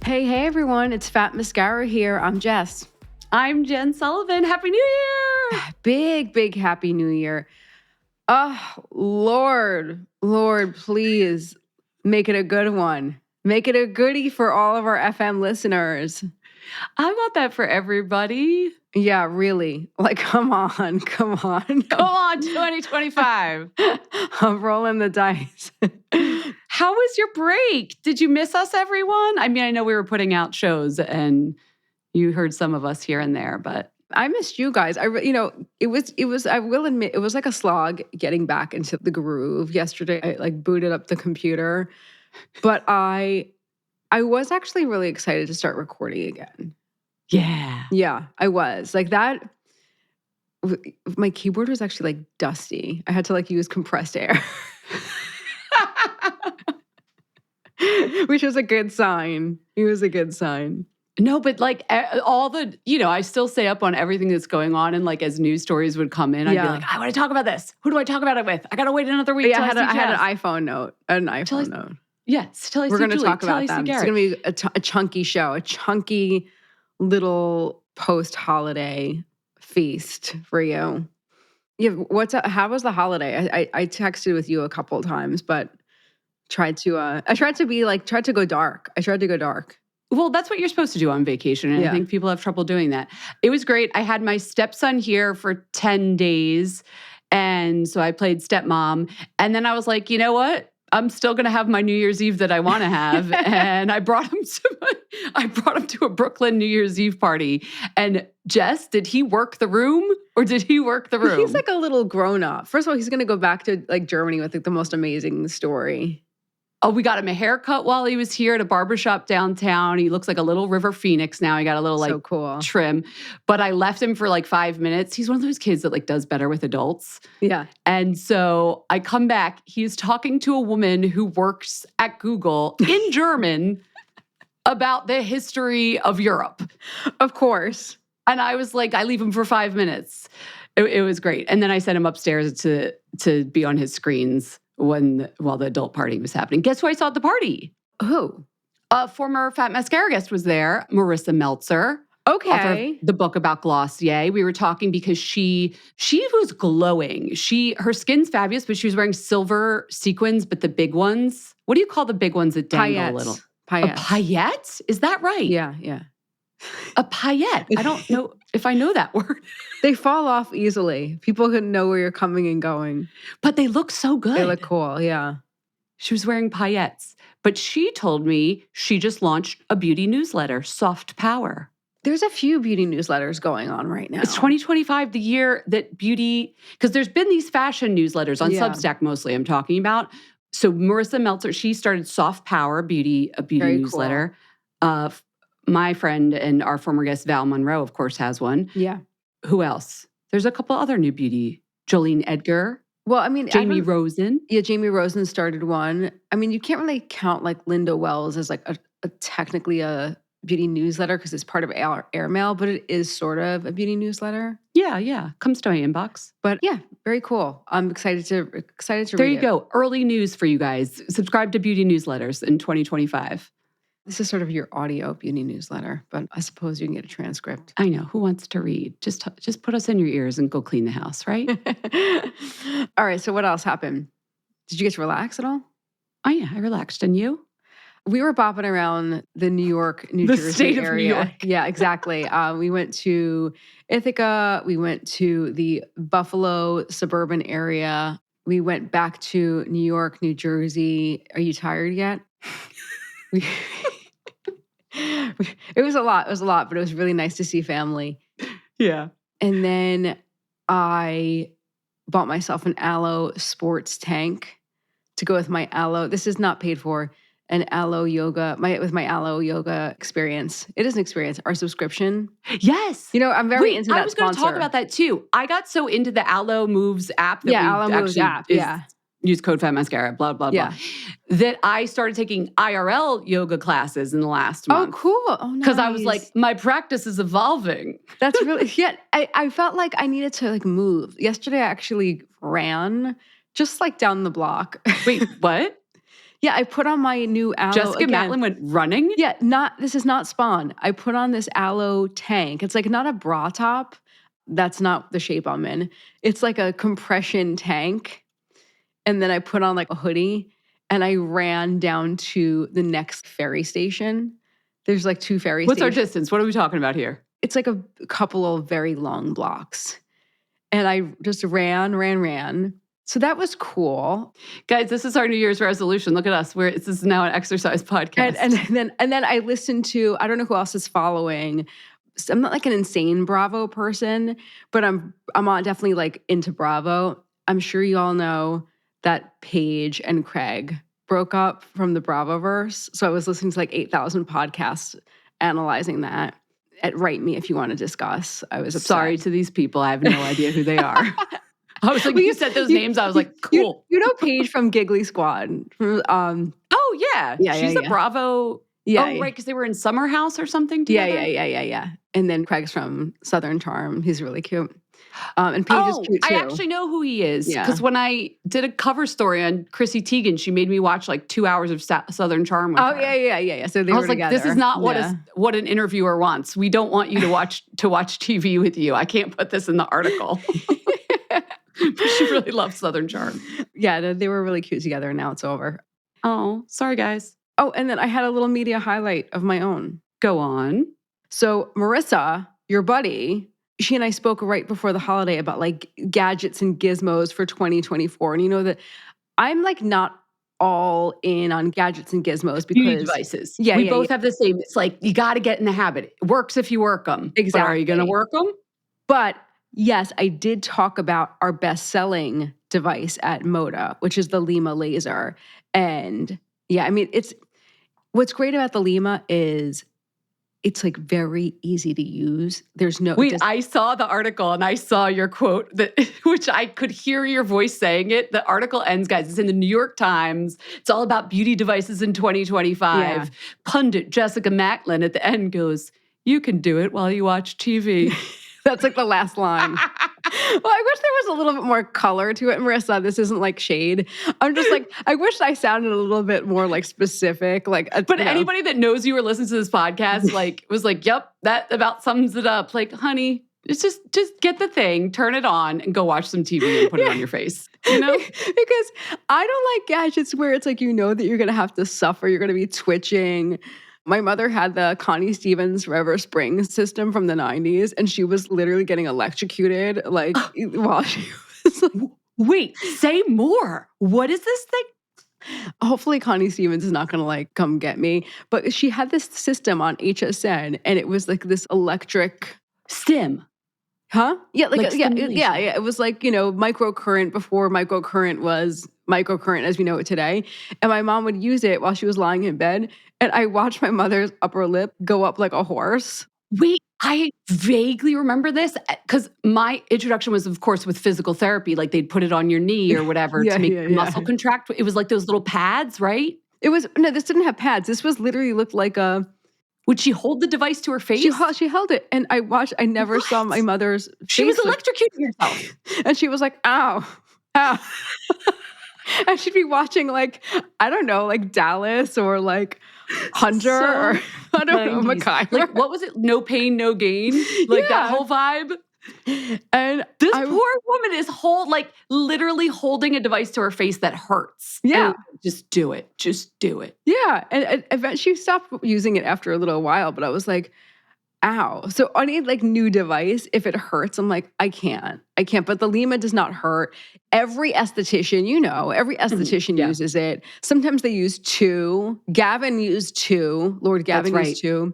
Hey, everyone. It's Fat Mascara here. I'm Jess. I'm Jen Sullivan. Happy New Year. Big Happy New Year. Oh, Lord, please make it a good one. Make it a goodie for all of our FM listeners. I want that for everybody. Yeah, really. Like, come on. Come on, 2025. I'm rolling the dice. How was your break? Did you miss us, everyone? I mean, I know we were putting out shows and you heard some of us here and there, but I missed you guys. I will admit, it was like a slog getting back into the groove yesterday. I like booted up the computer, but I was actually really excited to start recording again. Yeah, I was like that. My keyboard was actually like dusty. I had to like use compressed air, which was a good sign. It was a good sign. No, but like all the, I still stay up on everything that's going on. And like as news stories would come in, I'd be like, I want to talk about this. Who do I talk about it with? I got to wait another week. Yeah, I had an iPhone note. Note. Yes. We're going to talk about that. It's going to be a chunky show, a chunky little post-holiday feast for you. Yeah, how was the holiday? I texted with you a couple of times, but tried to go dark. I tried to go dark. Well, that's what you're supposed to do on vacation. And I think people have trouble doing that. It was great. I had my stepson here for 10 days. And so I played stepmom. And then I was like, you know what? I'm still going to have my New Year's Eve that I want to have. And I brought him to a Brooklyn New Year's Eve party. And Jess, did he work the room or did he work the room? He's like a little grown up. First of all, he's going to go back to like Germany with like the most amazing story. Oh, we got him a haircut while he was here at a barbershop downtown. He looks like a little river phoenix now. He got a little like so cool trim. But I left him for like 5 minutes. He's one of those kids that like does better with adults. Yeah. And so I come back. He's talking to a woman who works at Google in German about the history of Europe. Of course. And I was like, I leave him for 5 minutes. It was great. And then I sent him upstairs to be on his screens while the adult party was happening. Guess who I saw at the party? Who? A former Fat Mascara guest was there, Marissa Meltzer. Okay. The book about Glossier. We were talking because she was glowing. Her skin's fabulous, but she was wearing silver sequins, but the big ones. What do you call the big ones that dangle a little? Paillettes. A paillette? Is that right? Yeah. A paillette. I don't know if I know that word. They fall off easily. People can know where you're coming and going. But they look so good. They look cool, yeah. She was wearing paillettes. But she told me she just launched a beauty newsletter, Soft Power. There's a few beauty newsletters going on right now. It's 2025, the year that beauty, because there's been these fashion newsletters on Substack mostly I'm talking about. So Marissa Meltzer, she started Soft Power, a beauty Very newsletter. Cool. My friend and our former guest, Val Monroe, of course, has one. Yeah. Who else? There's a couple other new beauty. Jolene Edgar. Well, I mean, Jamie Rosen. Yeah, Jamie Rosen started one. I mean, you can't really count like Linda Wells as like technically a beauty newsletter because it's part of Airmail, but it is sort of a beauty newsletter. Yeah. Comes to my inbox. But yeah, very cool. I'm excited to read it. There you go. Early news for you guys. Subscribe to beauty newsletters in 2025. This is sort of your audio beauty newsletter, but I suppose you can get a transcript. I know. Who wants to read? Just put us in your ears and go clean the house, right? All right. So what else happened? Did you get to relax at all? Oh, yeah. I relaxed. And you? We were bopping around the New York, New Jersey state area. Of New York. Yeah, exactly. We went to Ithaca. We went to the Buffalo suburban area. We went back to New York, New Jersey. Are you tired yet? It was a lot. But it was really nice to see family. Yeah. And then I bought myself an Aloe sports tank to go with my Aloe. This is not paid for. An Aloe yoga, my Aloe yoga experience. It is an experience. Our subscription. Yes. I'm very into that. I was going to talk about that too. I got so into the Aloe Moves app. Aloe Moves app. Use code Fat Mascara, blah, blah, blah. That I started taking IRL yoga classes in the last month. Oh, cool. Oh, nice. Because I was like, my practice is evolving. That's really, I felt like I needed to like move. Yesterday I actually ran just like down the block. Wait, what? Yeah, I put on my new aloe Jessica again. Matlin went running? Yeah, this is not Spawn. I put on this aloe tank. It's like not a bra top. That's not the shape I'm in. It's like a compression tank. And then I put on like a hoodie and I ran down to the next ferry station. There's like 2 ferry What's stations. our distance? What are we talking about here? It's like a couple of very long blocks. And I just ran. So that was cool. Guys, this is our New Year's resolution. Look at us. This is now an exercise podcast. And then I listened to, I don't know who else is following. I'm not like an insane Bravo person, but I'm definitely like into Bravo. I'm sure you all know that Paige and Craig broke up from the Bravoverse. So I was listening to like 8,000 podcasts analyzing that. Write me if you want to discuss. I was upset. Sorry to these people. I have no idea who they are. I was like, you said those names. I was like, cool. You know Paige from Giggly Squad. Oh, yeah. She's the Bravo. Yeah. Oh, right, because they were in Summer House or something together? Yeah. And then Craig's from Southern Charm. He's really cute. And Paige is cute too. I actually know who he is. Because when I did a cover story on Chrissy Teigen, she made me watch like 2 hours of Southern Charm with her. Yeah. So they I were was like, together. this is not what an interviewer wants. We don't want you to watch TV with you. I can't put this in the article. But she really loves Southern Charm. Yeah, they were really cute together, and now it's over. Oh, sorry, guys. Oh, and then I had a little media highlight of my own. Go on. So Marissa, your buddy, she and I spoke right before the holiday about like gadgets and gizmos for 2024. And you know that I'm like not all in on gadgets and gizmos because beauty devices. We both have the same. It's like you got to get in the habit. It works if you work them. Exactly. But are you going to work them? But yes, I did talk about our best-selling device at Moda, which is the Lyma laser. And yeah, I mean, what's great about the Lyma is it's like very easy to use. There's no... Wait, I saw the article and I saw your quote, which I could hear your voice saying it. The article ends, guys. It's in the New York Times. It's all about beauty devices in 2025. Yeah. Pundit Jessica Matlin at the end goes, you can do it while you watch TV. That's like the last line. Well, I wish there was a little bit more color to it, Marissa. This isn't like shade. I'm just like, I wish I sounded a little bit more like specific. But anybody that knows you or listens to this podcast, was like, yep, that about sums it up. Like, honey, it's just get the thing, turn it on, and go watch some TV and put it on your face. You know? Because I don't like gadgets where it's like, you know that you're going to have to suffer. You're going to be twitching. My mother had the Connie Stevens Forever Spring system from the 90s, and she was literally getting electrocuted while she was like... Wait, say more. What is this thing? Hopefully Connie Stevens is not going to come get me. But she had this system on HSN, and it was like this electric... Stim. Huh? Yeah, yeah. It was like, microcurrent before microcurrent was microcurrent as we know it today. And my mom would use it while she was lying in bed. And I watched my mother's upper lip go up like a horse. Wait, I vaguely remember this because my introduction was, of course, with physical therapy. Like they'd put it on your knee or whatever to make your muscle contract. It was like those little pads, right? No, this didn't have pads. This was literally looked like a... Would she hold the device to her face? She held it. And I never saw my mother's face. She was electrocuting herself. And she was like, ow. And she'd be watching I don't know, Dallas or Hunter or I don't know, MacGyver. What was it? No pain, no gain? That whole vibe? And this poor woman is literally holding a device to her face that hurts. Yeah. Just do it. Just do it. Yeah. And eventually she stopped using it after a little while, but I was like, ow. So I need new device. If it hurts, I'm like, I can't. But the Lyma does not hurt. Every esthetician, uses it. Sometimes they use 2. Gavin used 2. Lord Gavin used 2.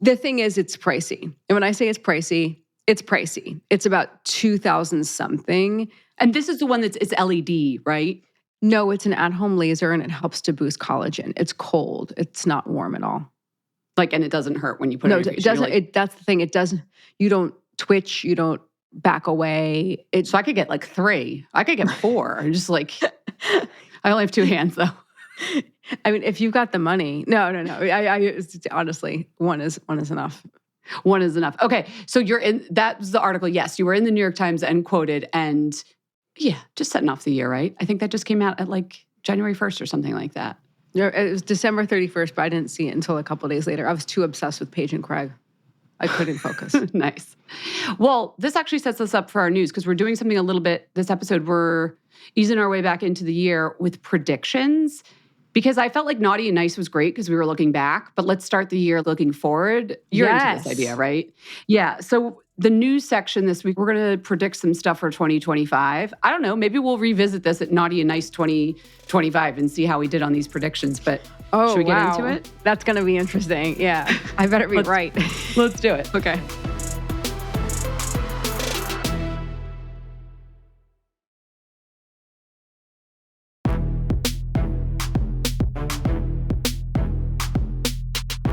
The thing is, it's pricey. And when I say it's pricey, it's pricey. It's about $2,000 something. And this is the one it's LED, right? No, it's an at-home laser and it helps to boost collagen. It's cold. It's not warm at all. And it doesn't hurt when you put it on your face. No, it doesn't. That's the thing. It doesn't. You don't twitch. You don't back away. So I could get 3. I could get 4. I'm just I only have 2 hands though. I mean, if you've got the money. No. I honestly, one is enough. One is enough. Okay. So you're in, that was the article. Yes, you were in the New York Times and quoted. And Yeah, just setting off the year, right? I think that just came out at like January 1st or something like that. Yeah, it was December 31st, but I didn't see it until a couple of days later. I was too obsessed with Paige and Craig. I couldn't focus. Nice. Well, this actually sets us up for our news because we're doing something a little bit, this episode, we're easing our way back into the year with predictions because I felt like Naughty and Nice was great because we were looking back, but let's start the year looking forward. You're into this idea, right? Yeah. So the news section this week, we're going to predict some stuff for 2025. I don't know, maybe we'll revisit this at Naughty and Nice 2025 and see how we did on these predictions, but should we get into it? That's going to be interesting. Yeah. I better be right. Let's do it. Okay.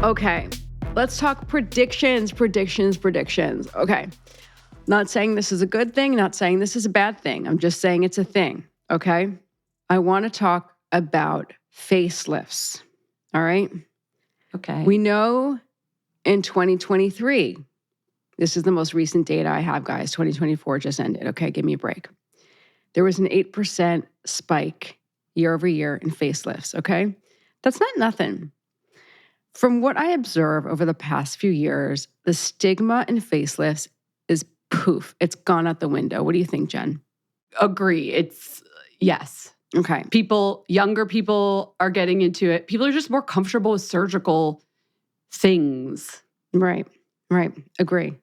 Okay, let's talk predictions. Okay, not saying this is a good thing, not saying this is a bad thing. I'm just saying it's a thing, okay? I want to talk about facelifts, all right? Okay. We know in 2023, this is the most recent data I have, guys. 2024 just ended, okay? Give me a break. There was an 8% spike year over year in facelifts, okay? That's not nothing. From what I observe over the past few years, the stigma in facelifts is poof. It's gone out the window. What do you think, Jen? Agree. Yes. Okay. Younger people are getting into it. People are just more comfortable with surgical things. Right. Agree.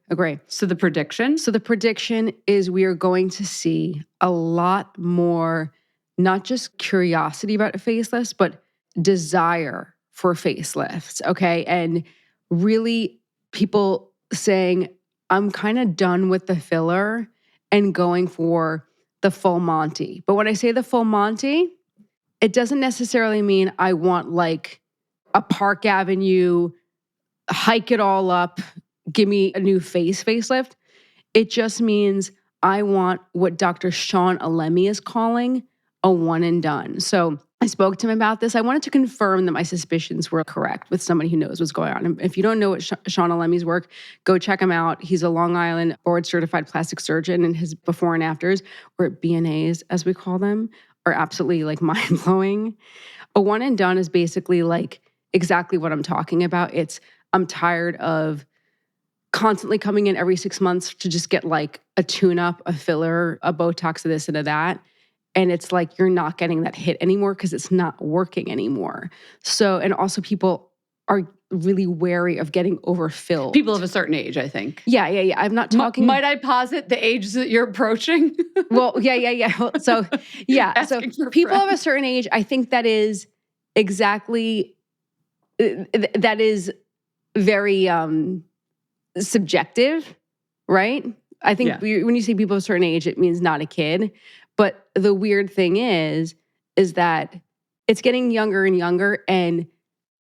So the prediction? So the prediction is we are going to see a lot more, not just curiosity about facelifts, but desire for facelifts, okay? And really people saying, I'm kind of done with the filler and going for the full Monty. But when I say the full Monty, it doesn't necessarily mean I want like a Park Avenue, hike it all up, give me a new facelift. It just means I want what Dr. Sean Alemi is calling a one and done. So I spoke to him about this. I wanted to confirm that my suspicions were correct with somebody who knows what's going on. And if you don't know what Sean Alemi's work, go check him out. He's a Long Island board-certified plastic surgeon, and his before and afters, or BNAs as we call them, are absolutely like mind-blowing. A one and done is basically like exactly what I'm talking about. I'm tired of constantly coming in every 6 months to just get like a tune-up, a filler, a Botox, a this and a that. And it's like you're not getting that hit anymore because it's not working anymore. So, and also people are really wary of getting overfilled. People of a certain age, I think. Yeah. I'm not talking. Might I posit the age that you're approaching? Well, yeah. So, yeah. So people of a certain age, I think that is exactly, that is very subjective, right? I think when you say people of a certain age, it means not a kid. But the weird thing is that it's getting younger and younger, and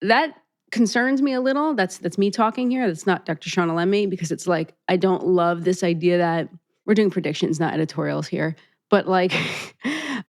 that concerns me a little. That's me talking here. That's not Dr. Sean Alemi, because it's like, I don't love this idea that we're doing predictions, not editorials here. But like,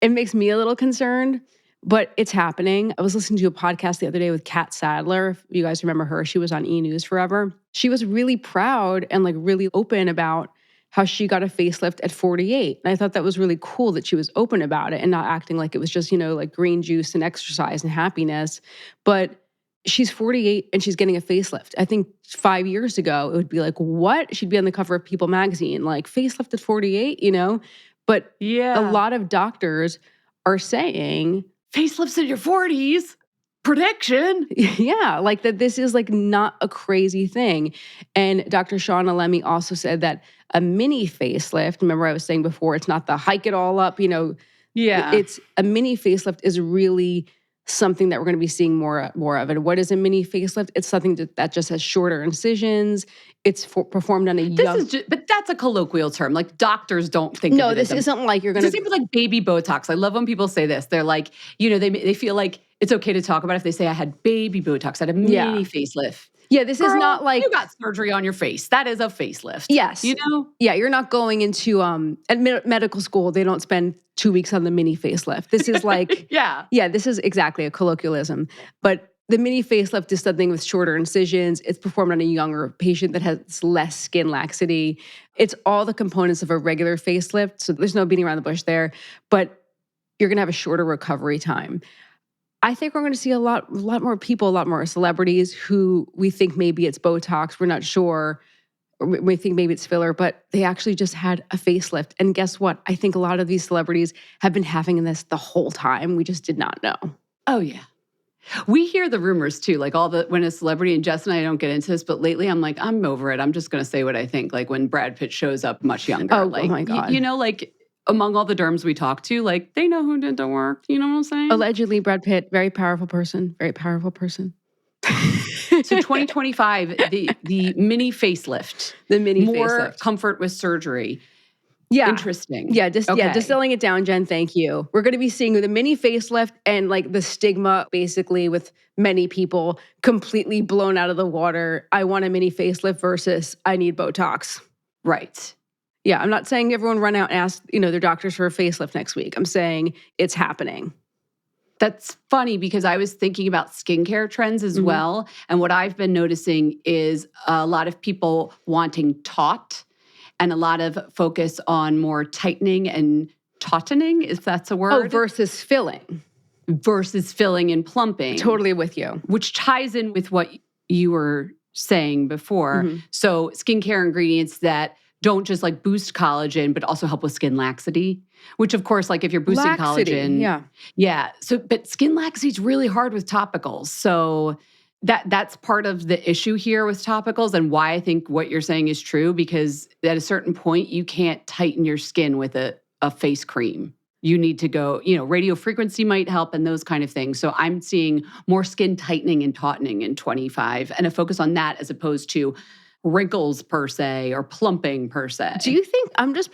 it makes me a little concerned, but it's happening. I was listening to a podcast the other day with Kat Sadler. If you guys remember her, she was on E! News forever. She was really proud and like really open about how she got a facelift at 48. And I thought that was really cool that she was open about it and not acting like it was just, like green juice and exercise and happiness. But she's 48 and she's getting a facelift. I think 5 years ago, it would be like, what? She'd be on the cover of People magazine, like facelift at 48, But a lot of doctors are saying, facelifts in your 40s. Prediction. Yeah, like that this is like not a crazy thing. And Dr. Sean Alemi also said that a mini facelift, remember I was saying before, it's not the hike it all up, it's a mini facelift is really something that we're going to be seeing more of. And what is a mini facelift? It's something that just has shorter incisions. It's performed on a young... but that's a colloquial term. Like doctors don't think of it. No, this isn't like you're going to... It's the same with like baby Botox. I love when people say this. They're like, they feel like it's okay to talk about if they say I had baby Botox, I had a mini facelift. Yeah, this is not like... You got surgery on your face. That is a facelift. Yes. Yeah, you're not going into... At medical school, they don't spend 2 weeks on the mini facelift. This is like... Yeah, this is exactly a colloquialism. But the mini facelift is something with shorter incisions. It's performed on a younger patient that has less skin laxity. It's all the components of a regular facelift. So there's no beating around the bush there, but you're going to have a shorter recovery time. I think we're going to see a lot more people, a lot more celebrities who we think maybe it's Botox. We're not sure. Or we think maybe it's filler, but they actually just had a facelift. And guess what? I think a lot of these celebrities have been having this the whole time. We just did not know. Oh, yeah. We hear the rumors too, like when a celebrity, and Jess and I don't get into this, but lately I'm like, I'm over it. I'm just going to say what I think. Like when Brad Pitt shows up much younger. Oh, like, my God. Like among all the derms we talk to, like they know who did the work. You know what I'm saying? Allegedly, Brad Pitt, very powerful person, very powerful person. So 2025, the mini facelift. The mini more facelift. Comfort with surgery. Yeah. Interesting. Yeah, distilling it down, Jen, thank you. We're going to be seeing the mini facelift and like the stigma basically with many people completely blown out of the water. I want a mini facelift versus I need Botox. Right. Yeah, I'm not saying everyone run out and ask, their doctors for a facelift next week. I'm saying it's happening. That's funny because I was thinking about skincare trends as well. And what I've been noticing is a lot of people wanting taut and a lot of focus on more tightening and tautening, if that's a word. Oh, versus filling. Versus filling and plumping. Totally with you. Which ties in with what you were saying before. So skincare ingredients that don't just like boost collagen, but also help with skin laxity, which of course, like if you're boosting collagen. Yeah. So, but skin laxity is really hard with topicals. So that's part of the issue here with topicals and why I think what you're saying is true, because at a certain point, you can't tighten your skin with a face cream. You need to go, radio frequency might help and those kind of things. So I'm seeing more skin tightening and tautening in 25 and a focus on that as opposed to wrinkles per se or plumping per se. Do you think, I'm just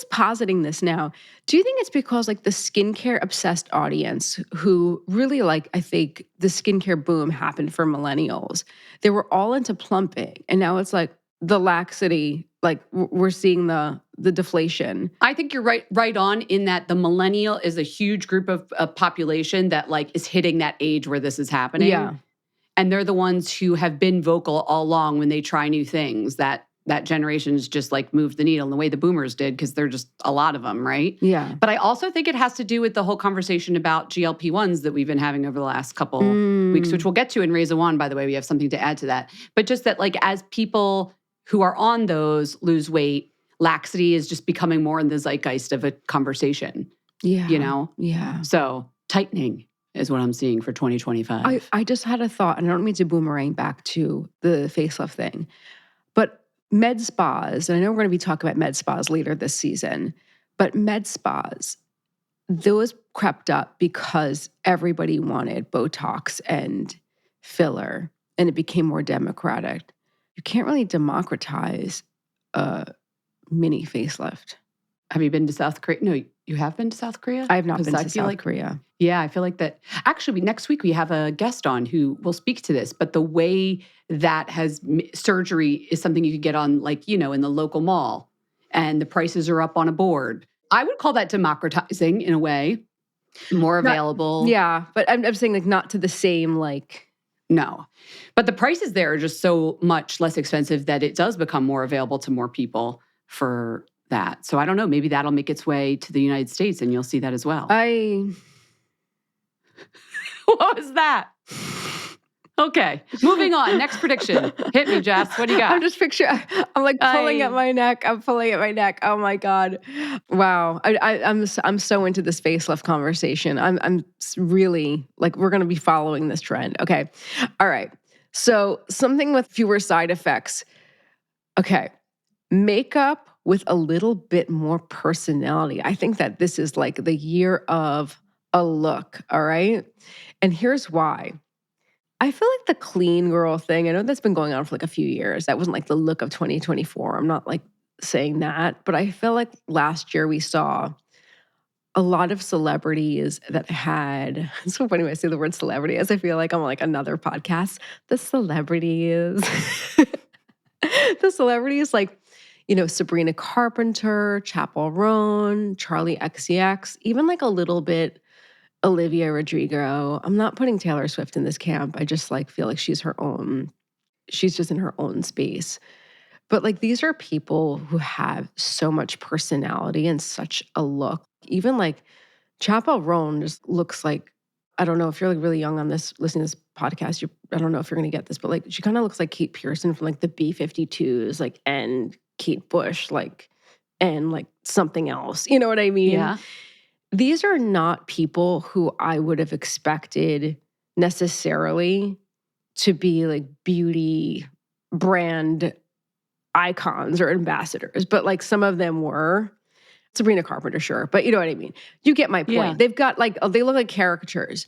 positing this now. Do you think it's because like the skincare obsessed audience who really I think the skincare boom happened for millennials. They were all into plumping and now it's like the laxity, like we're seeing the deflation. I think you're right on in that the millennial is a huge group of population that like is hitting that age where this is happening. Yeah. And they're the ones who have been vocal all along when they try new things. That generation's just like moved the needle in the way the boomers did because they're just a lot of them, right? Yeah. But I also think it has to do with the whole conversation about GLP-1s that we've been having over the last couple weeks, which we'll get to in Raise a Wand, by the way. We have something to add to that. But just that like as people who are on those lose weight, laxity is just becoming more in the zeitgeist of a conversation. Yeah. Yeah. So tightening is what I'm seeing for 2025. I just had a thought, and I don't mean to boomerang back to the facelift thing, but med spas, and I know we're going to be talking about med spas later this season, but med spas, those crept up because everybody wanted Botox and filler, and it became more democratic. You can't really democratize a mini facelift. Have you been to South Korea? No, you have been to South Korea? I have not been to South Korea. Yeah, I feel like that. Actually, next week we have a guest on who will speak to this, but the way that surgery is something you could get on in the local mall and the prices are up on a board. I would call that democratizing in a way, more available. Yeah, but I'm saying not to the same No, but the prices there are just so much less expensive that it does become more available to more people for that. So I don't know, maybe that'll make its way to the United States and you'll see that as well. What was that? Okay, moving on. Next prediction. Hit me, Jess. What do you got? I'm just pulling at my neck. I'm pulling at my neck. Oh my God. Wow. I'm so into this facelift conversation. I'm really we're going to be following this trend. Okay. All right. So something with fewer side effects. Okay. Makeup with a little bit more personality. I think that this is the year of a look. All right. And here's why. I feel like the clean girl thing, I know that's been going on for a few years. That wasn't the look of 2024. I'm not saying that, but I feel like last year we saw a lot of celebrities that had, it's so funny when I say the word celebrity, as I feel like I'm on another podcast. The celebrities, Sabrina Carpenter, Chappell Roan, Charlie XCX, even a little bit Olivia Rodrigo. I'm not putting Taylor Swift in this camp. I just like feel like she's just in her own space. But like these are people who have so much personality and such a look. Even like Chappell Roan just looks like, I don't know if you're like really young on this, listening to this podcast, I don't know if you're going to get this, but like she kind of looks like Kate Pearson from like the B-52s, like, and Kate Bush, like, and like something else. You know what I mean? Yeah. These are not people who I would have expected necessarily to be like beauty brand icons or ambassadors, but like some of them were. Sabrina Carpenter, sure, but you know what I mean. You get my point. Yeah. They've got like, they look like caricatures.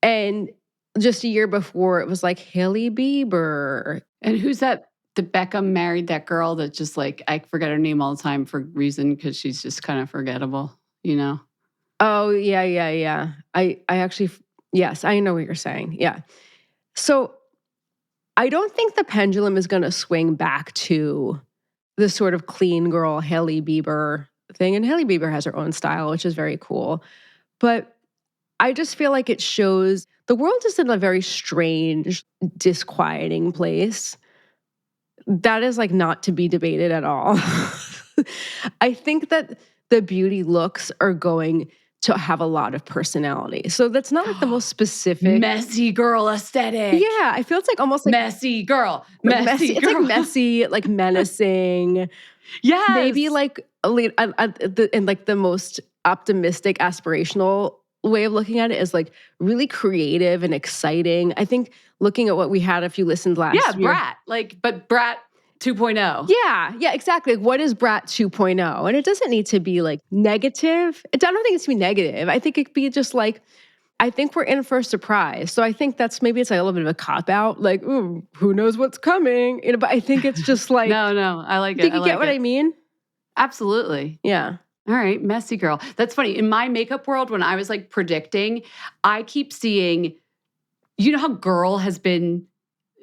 And just a year before, it was like Hailey Bieber. And who's that? The Beckham married that girl that just like, I forget her name all the time for reason because she's just kind of forgettable, you know? Oh, yeah. I actually, yes, I know what you're saying. Yeah. So I don't think the pendulum is going to swing back to the sort of clean girl Hailey Bieber thing. And Hailey Bieber has her own style, which is very cool. But I just feel like it shows the world is in a very strange, disquieting place. That is like not to be debated at all. I think that the beauty looks are going to have a lot of personality. So that's not like the most specific. Messy girl aesthetic. Yeah, I feel it's like almost like messy girl. like Messy It's girl. like messy, like menacing. Yes. Maybe like in like the most optimistic, aspirational way of looking at it is like really creative and exciting. I think looking at what we had, if you listened last year. Brat. But Brat 2.0. Yeah, exactly. Like, what is Brat 2.0? And it doesn't need to be like negative. I don't think it's to be negative. I think it could be just like, I think we're in for a surprise. So I think that's maybe it's like a little bit of a cop out. Like, ooh, who knows what's coming? You know, but I think it's just like No, I like it. Do you get what I mean? Absolutely. Yeah. All right, messy girl. That's funny. In my makeup world, when I was like predicting, I keep seeing, you know how girl has been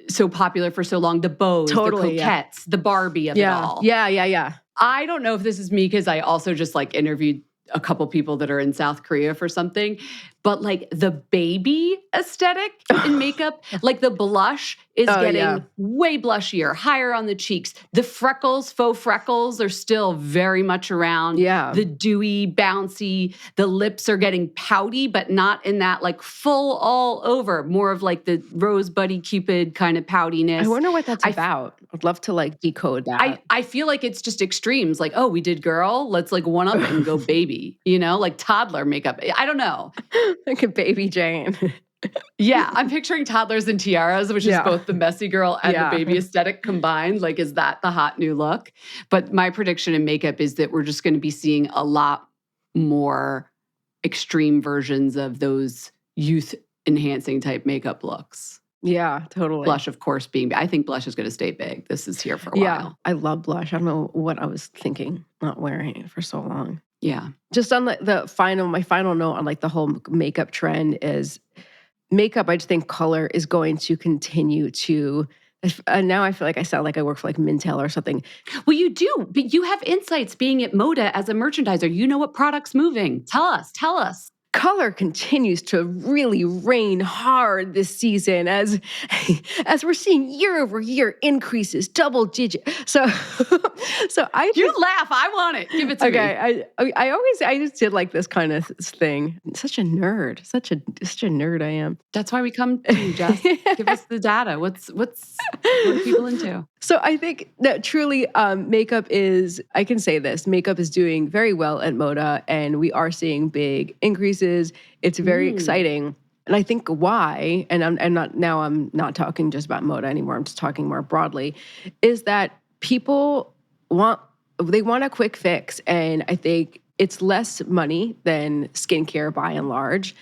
so popular for so long, the bows, Totally, the coquettes, the Barbie of it all. Yeah. I don't know if this is me because I also just like interviewed a couple people that are in South Korea for something, but like the baby aesthetic in makeup, like the blush is getting way blushier, higher on the cheeks. The freckles, faux freckles are still very much around. Yeah. The dewy, bouncy, the lips are getting pouty, but not in that like full all over, more of like the Rose Buddy Cupid kind of poutiness. I wonder what that's about. I'd love to like decode that. I feel like it's just extremes. Like, oh, we did girl. Let's like one up it and go baby, you know, like toddler makeup. I don't know. Like a baby Jane. Yeah, I'm picturing toddlers and tiaras, which is both the messy girl and the baby aesthetic combined. Like, is that the hot new look? But my prediction in makeup is that we're just going to be seeing a lot more extreme versions of those youth-enhancing type makeup looks. Yeah, totally. Blush, of course, I think blush is going to stay big. This is here for a while. Yeah, I love blush. I don't know what I was thinking not wearing it for so long. Yeah. Just on my final note on like the whole makeup trend is makeup. I just think color is going to continue to. Now I feel like I sound like I work for like Mintel or something. Well, you do, but you have insights being at Moda as a merchandiser. You know what product's moving. Tell us. Color continues to really reign hard this season as we're seeing year over year increases, double digit. So I you laugh. I want it. Give it to me. Okay, I just did like this kind of thing. Such a nerd, such a nerd I am. That's why we come to you, Jess. Give us the data. What are people into? So I think that truly makeup is, I can say this, makeup is doing very well at Moda and we are seeing big increases. It's very exciting. And I think why, and I'm not talking just about Moda anymore, I'm just talking more broadly, is that people want a quick fix. And I think it's less money than skincare by and large.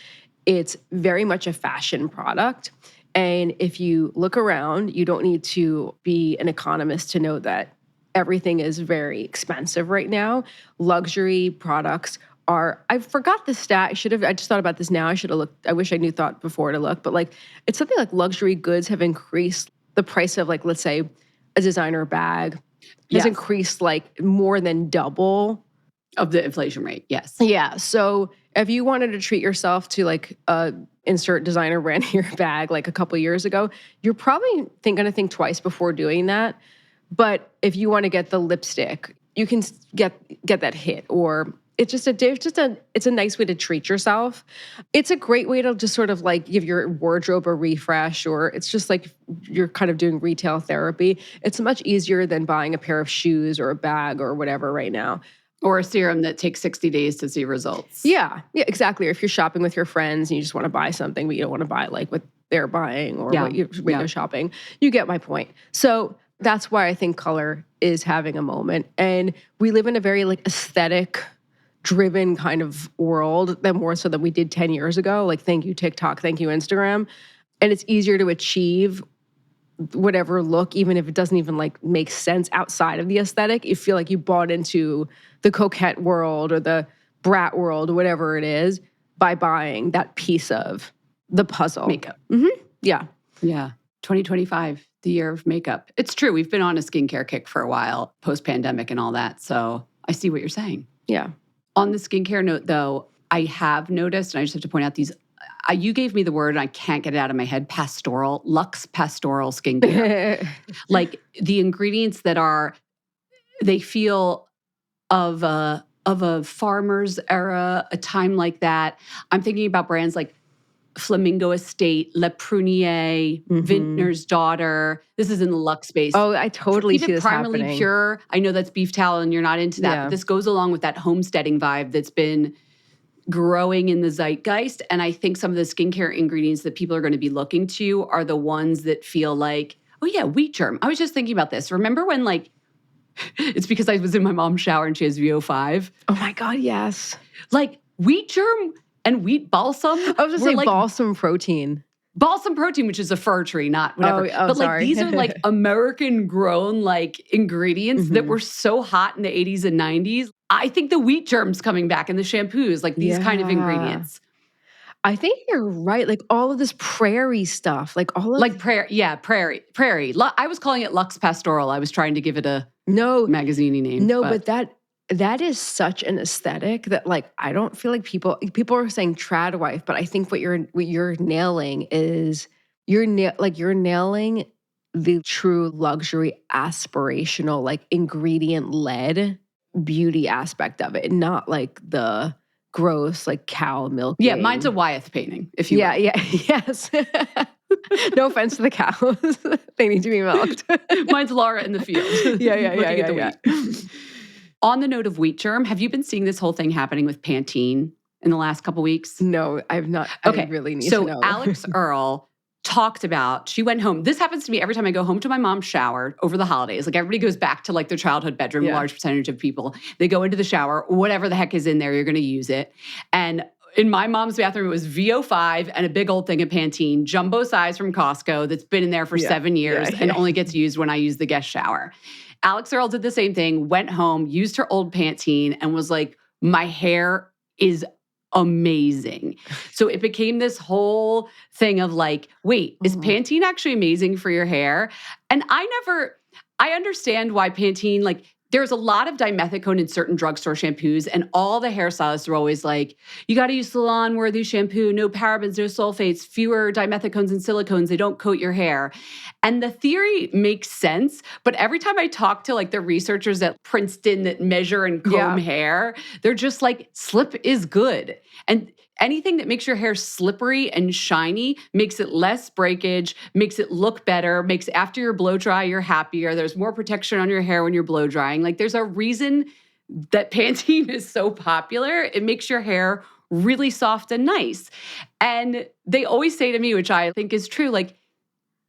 It's very much a fashion product. And if you look around, you don't need to be an economist to know that everything is very expensive right now. Luxury products are, I forgot the stat. I just thought about this now. I should have looked. I wish I knew thought before to look. But like, it's something like luxury goods have increased the price of like, let's say a designer bag has increased like more than double Of the inflation rate, yes. Yeah. So if you wanted to treat yourself to like insert designer brand in your bag like a couple years ago, you're probably going to think twice before doing that. But if you want to get the lipstick, you can get that hit, or it's a nice way to treat yourself. It's a great way to just sort of like give your wardrobe a refresh, or it's just like you're kind of doing retail therapy. It's much easier than buying a pair of shoes or a bag or whatever right now. Or a serum that takes 60 days to see results. Yeah, exactly. Or if you're shopping with your friends and you just want to buy something, but you don't want to buy like what they're buying or what they're shopping, you get my point. So that's why I think color is having a moment. And we live in a very like aesthetic driven kind of world than more so than we did 10 years ago. Like, thank you, TikTok, thank you, Instagram. And it's easier to achieve whatever look, even if it doesn't even like make sense outside of the aesthetic. You feel like you bought into the coquette world or the brat world or whatever it is by buying that piece of the puzzle. Makeup. Mm-hmm. Yeah. Yeah. 2025, the year of makeup. It's true. We've been on a skincare kick for a while, post-pandemic and all that. So I see what you're saying. Yeah. On the skincare note, though, I have noticed, and I just have to point out these, you gave me the word, and I can't get it out of my head, pastoral, luxe pastoral skincare. Like the ingredients that are, they feel of a farmer's era, a time like that. I'm thinking about brands like Flamingo Estate, Le Prunier, Vintner's Daughter. This is in the luxe space. Oh, I totally see this happening. Primally Pure. I know that's beef tallow and you're not into that. But this goes along with that homesteading vibe that's been growing in the zeitgeist. And I think some of the skincare ingredients that people are going to be looking to are the ones that feel like, oh yeah, wheat germ. I was just thinking about this. Remember when like, it's because I was in my mom's shower and she has VO5. Oh my God, yes. Like wheat germ and wheat balsam. I was going to say like, balsam protein. Balsam protein, which is a fir tree, not whatever. But like sorry. these are like American grown like ingredients that were so hot in the 80s and 90s. I think the wheat germ's coming back in the shampoos, like these kind of ingredients. I think you're right. Like all of this prairie stuff, like all of like prairie. I was calling it Luxe Pastoral. I was trying to give it a magazine-y name. No, but that is such an aesthetic that like I don't feel like people are saying trad wife, but I think what you're nailing is you're nailing the true luxury aspirational like ingredient led beauty aspect of it, not like the gross like cow milk. Yeah, mine's a Wyeth painting, if you will. Yes. No offense to the cows. They need to be milked. Mine's Laura in the field. Yeah. On the note of wheat germ, have you been seeing this whole thing happening with Pantene in the last couple weeks? No, I've not. Okay. I really need to know. So Alix Earle talked about, she went home. This happens to me every time I go home to my mom's shower over the holidays. Like everybody goes back to like their childhood bedroom, a large percentage of people. They go into the shower, whatever the heck is in there, you're going to use it. And in my mom's bathroom, it was VO5 and a big old thing of Pantene, jumbo size from Costco that's been in there for 7 years and only gets used when I use the guest shower. Alix Earle did the same thing, went home, used her old Pantene and was like, my hair is amazing. So it became this whole thing of like, wait, is Pantene actually amazing for your hair? And I understand why Pantene, like, there's a lot of dimethicone in certain drugstore shampoos, and all the hairstylists are always like, you got to use salon-worthy shampoo, no parabens, no sulfates, fewer dimethicones and silicones, they don't coat your hair. And the theory makes sense, but every time I talk to like the researchers at Princeton that measure and comb hair, they're just like, slip is good. And anything that makes your hair slippery and shiny makes it less breakage, makes it look better, makes after your blow dry, you're happier. There's more protection on your hair when you're blow drying. Like there's a reason that Pantene is so popular. It makes your hair really soft and nice. And they always say to me, which I think is true, like,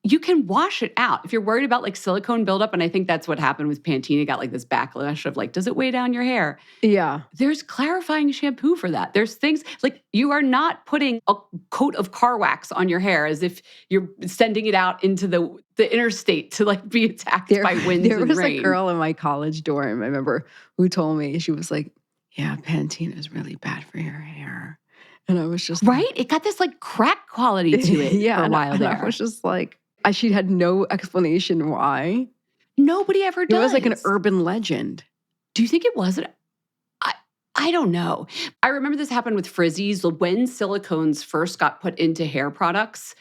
you can wash it out. If you're worried about like silicone buildup, and I think that's what happened with Pantene, it got like this backlash of like, does it weigh down your hair? Yeah. There's clarifying shampoo for that. There's things like you are not putting a coat of car wax on your hair as if you're sending it out into the interstate to like be attacked by winds and rain. There was a girl in my college dorm, I remember, who told me, she was like, yeah, Pantene is really bad for your hair. And I was just right? It got this like crack quality to it for a while there. I was just like, she had no explanation why. Nobody ever does. It was like an urban legend. Do you think it was? I don't know. I remember this happened with frizzies. When silicones first got put into hair products,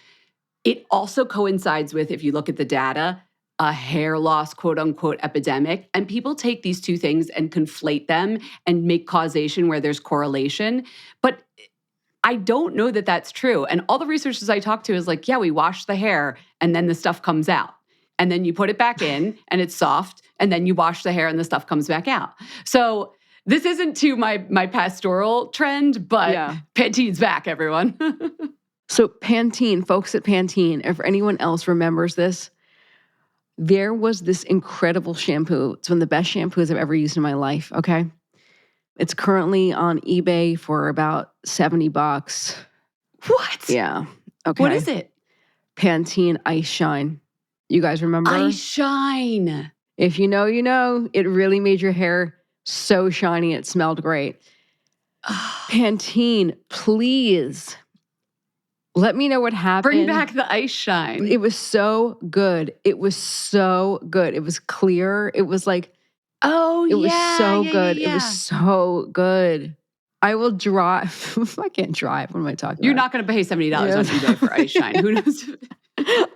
it also coincides with, if you look at the data, a hair loss, quote unquote, epidemic. And people take these two things and conflate them and make causation where there's correlation. But I don't know that that's true. And all the researchers I talk to is like, yeah, we wash the hair and then the stuff comes out. And then you put it back in and it's soft. And then you wash the hair and the stuff comes back out. So this isn't to my pastoral trend, but Pantene's back, everyone. So Pantene, folks at Pantene, if anyone else remembers this, there was this incredible shampoo. It's one of the best shampoos I've ever used in my life, okay? It's currently on eBay for about $70. What? Yeah. Okay. What is it? Pantene Ice Shine. You guys remember? Ice Shine. If you know, you know. It really made your hair so shiny. It smelled great. Pantene, please let me know what happened. Bring back the Ice Shine. It was so good. It was so good. It was clear. It was like, it was so good. It was so good. I will drive. I can't drive. What am I talking You're about? not going to pay $70 on eBay for Ice Shine. Who knows?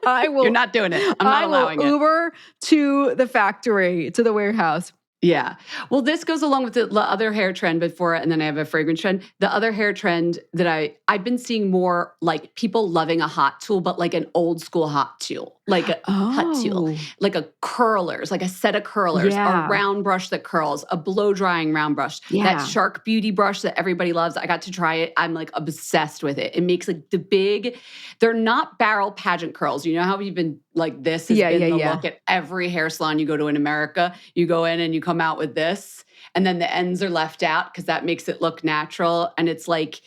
I will. You're not doing it. I'm not allowing it. Uber to the factory, to the warehouse. Yeah. Well, this goes along with the other hair trend before, and then I have a fragrance trend. The other hair trend that I've been seeing more, like people loving a hot tool, but like an old school hot tool, like a hot tool, like a curlers, like a set of curlers, a round brush that curls, a blow drying round brush, that Shark Beauty brush that everybody loves. I got to try it. I'm like obsessed with it. It makes like they're not barrel pageant curls. You know how you've been like, this has been the look at every hair salon you go to in America. You go in and you come out with this, and then the ends are left out because that makes it look natural. And it's like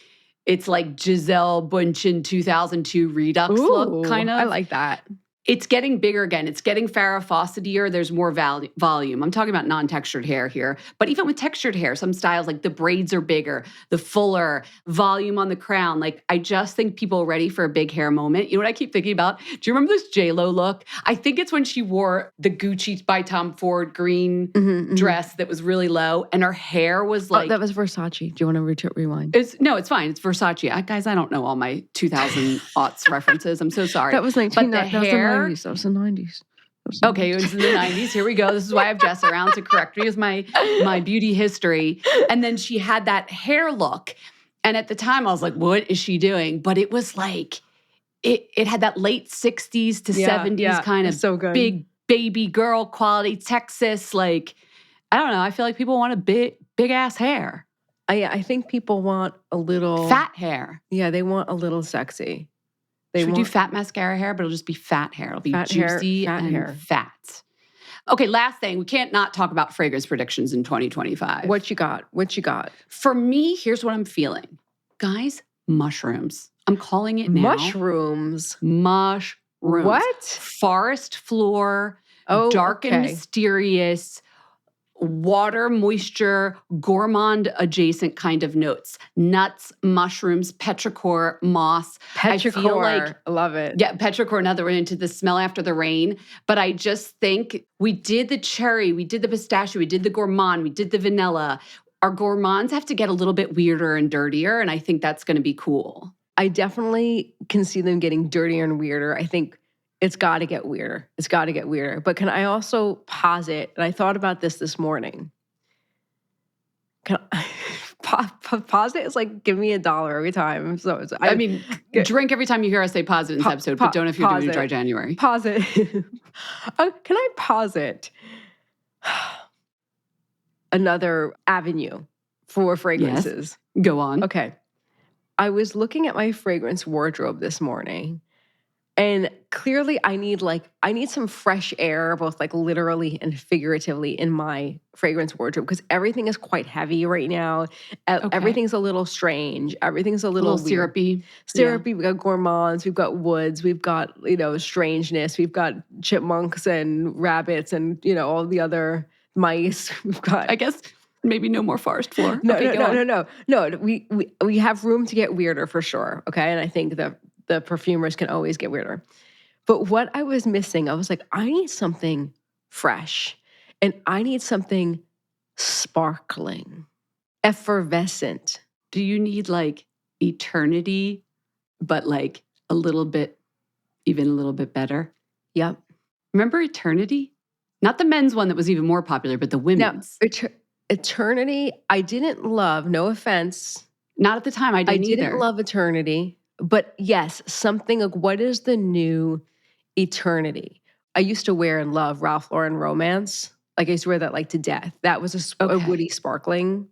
Giselle Bundchen 2002 Redux look, kind of. I like that. It's getting bigger again. It's getting Farrah Fawcettier. There's more volume. I'm talking about non-textured hair here. But even with textured hair, some styles, like the braids are bigger, the fuller, volume on the crown. Like, I just think people are ready for a big hair moment. You know what I keep thinking about? Do you remember this J-Lo look? I think it's when she wore the Gucci by Tom Ford green dress that was really low, and her hair was like... Oh, that was Versace. Do you want to rewind? No, it's fine. It's Versace. Guys, I don't know all my 2000-aughts references. I'm so sorry. That was 1990s. But the hair... That was the 90s. Okay, it was in the 90s. Here we go. This is why I have Jess around to correct me with my beauty history. And then she had that hair look. And at the time, I was like, what is she doing? But it was like, it had that late 60s to 70s kind of so good. Big baby girl quality, Texas. Like, I don't know. I feel like people want a big ass hair. I think people want a little... fat hair. Yeah, they want a little sexy. Should we do fat mascara hair, but it'll just be fat hair. It'll be fat juicy hair, and fat. Okay, last thing. We can't not talk about fragrance predictions in 2025. What you got? For me, here's what I'm feeling. Guys, mushrooms. I'm calling it now. Mushrooms. What? Forest floor, dark and mysterious, water, moisture, gourmand adjacent kind of notes. Nuts, mushrooms, petrichor, moss. Petrichor. I feel like, I love it. Yeah, petrichor, now that we're into the smell after the rain. But I just think we did the cherry, we did the pistachio, we did the gourmand, we did the vanilla. Our gourmands have to get a little bit weirder and dirtier, and I think that's going to be cool. I definitely can see them getting dirtier and weirder. I think it's got to get weirder. It's got to get weirder. But can I also posit, and I thought about this morning. Can I posit is like, give me $1 every time. So I mean, drink every time you hear us say posit in this episode, but don't if you're doing a dry January. Posit. Can I posit another avenue for fragrances? Yes. Go on. Okay. I was looking at my fragrance wardrobe this morning. And clearly I need some fresh air, both like literally and figuratively, in my fragrance wardrobe, because everything is quite heavy right now. Everything's a little strange. Everything's a little syrupy. Syrupy. We've got gourmands. We've got woods. We've got, strangeness. We've got chipmunks and rabbits and, all the other mice. We've got, I guess, maybe no more forest floor. No. We have room to get weirder for sure. Okay. And I think the perfumers can always get weirder. But what I was missing, I was like, I need something fresh and I need something sparkling. Effervescent. Do you need like eternity, but like even a little bit better? Yep. Remember Eternity? Not the men's one that was even more popular, but the women's. Now, Eternity, I didn't love, no offense. Not at the time, I didn't either. I didn't love Eternity, but yes, something like, what is the new Eternity? I used to wear and love Ralph Lauren Romance. Like I used to wear that like to death. That was a woody sparkling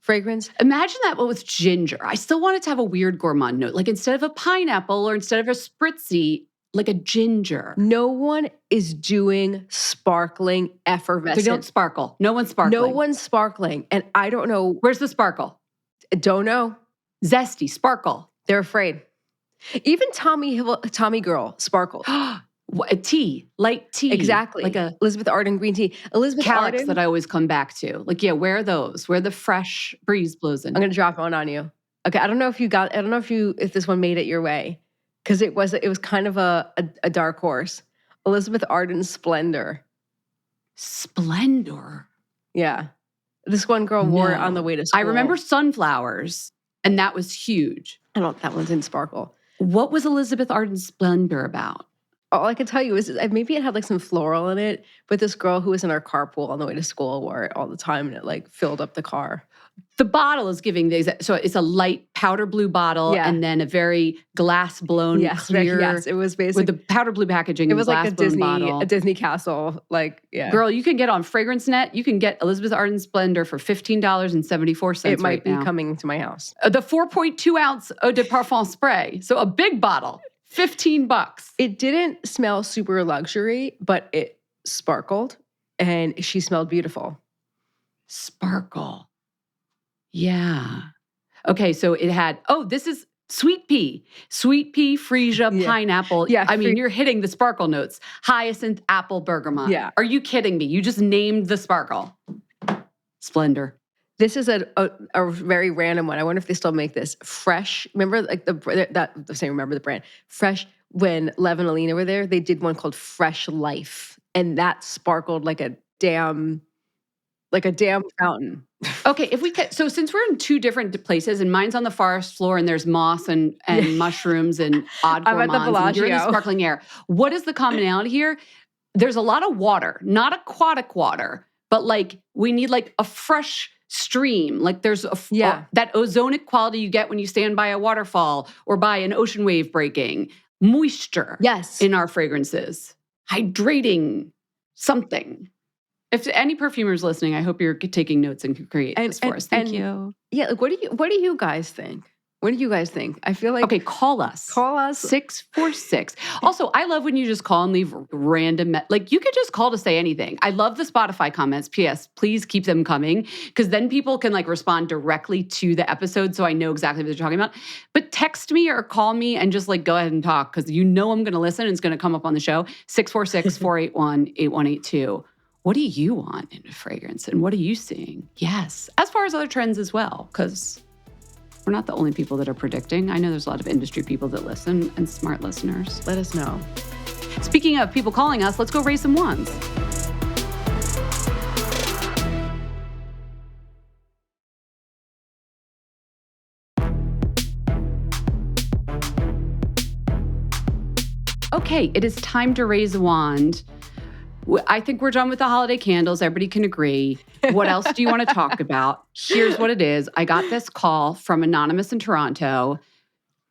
fragrance. Imagine that, but with ginger. I still want it to have a weird gourmand note. Like instead of a pineapple or instead of a spritzy, like a ginger. No one is doing sparkling effervescent. They don't sparkle. No one's sparkling. No one's sparkling. And I don't know. Where's the sparkle? Don't know. Zesty, sparkle. They're afraid. Even Tommy Girl sparkled. A tea, light tea. Exactly. Like a Elizabeth Arden green tea. Elizabeth Calyx Arden, that I always come back to. Like, yeah, where are those? Where the fresh breeze blows in. I'm going to drop one on you. Okay, I don't know if this one made it your way, because it was kind of a dark horse. Elizabeth Arden Splendor. Splendor? Yeah. This one girl wore it on the way to school. I remember Sunflowers, and that was huge. That one didn't sparkle. What was Elizabeth Arden Splendor about? All I could tell you is maybe it had like some floral in it, but this girl who was in our carpool on the way to school wore it all the time, and it like filled up the car. The bottle is giving so it's a light powder blue bottle and then a very glass blown clear. Yes, it was basically with the powder blue packaging. It was like a Disney castle. Like, yeah. Girl, you can get on FragranceNet. You can get Elizabeth Arden Splendor for $15.74. It might be coming to my house. The 4.2 ounce eau de parfum spray. So a big bottle, $15. It didn't smell super luxury, but it sparkled, and she smelled beautiful. Sparkle. Yeah. Okay, so it had, this is sweet pea, freesia, pineapple. Yeah, I mean, you're hitting the sparkle notes. Hyacinth, apple, bergamot. Yeah. Are you kidding me? You just named the sparkle. Splendor. This is a very random one. I wonder if they still make this. Fresh. Remember remember the brand. Fresh, when Lev and Alina were there, they did one called Fresh Life. And that sparkled like a damn fountain. Okay, if we could, so since we're in two different places, and mine's on the forest floor, and there's moss and mushrooms and odd gourmands, I'm at the Bellagio. And you're in the sparkling air. What is the commonality here? There's a lot of water, not aquatic water, but like we need like a fresh stream. Like there's that ozonic quality you get when you stand by a waterfall or by an ocean wave breaking. Moisture. Yes. In our fragrances. Hydrating something. If any perfumers listening, I hope you're taking notes and can create this for us. Thank you. Yeah, like what do you guys think? What do you guys think? I feel like okay, call us. 646. Also, I love when you just call and leave random like you could just call to say anything. I love the Spotify comments. P.S. Please keep them coming, because then people can like respond directly to the episode, so I know exactly what they're talking about. But text me or call me and just like go ahead and talk, because you know I'm going to listen and it's going to come up on the show. 646-481-8182. What do you want in a fragrance, and what are you seeing? Yes, as far as other trends as well, because we're not the only people that are predicting. I know there's a lot of industry people that listen and smart listeners. Let us know. Speaking of people calling us, let's go raise some ones. Okay, it is time to raise a wand. I think we're done with the holiday candles. Everybody can agree. What else do you want to talk about? Here's what it is. I got this call from Anonymous in Toronto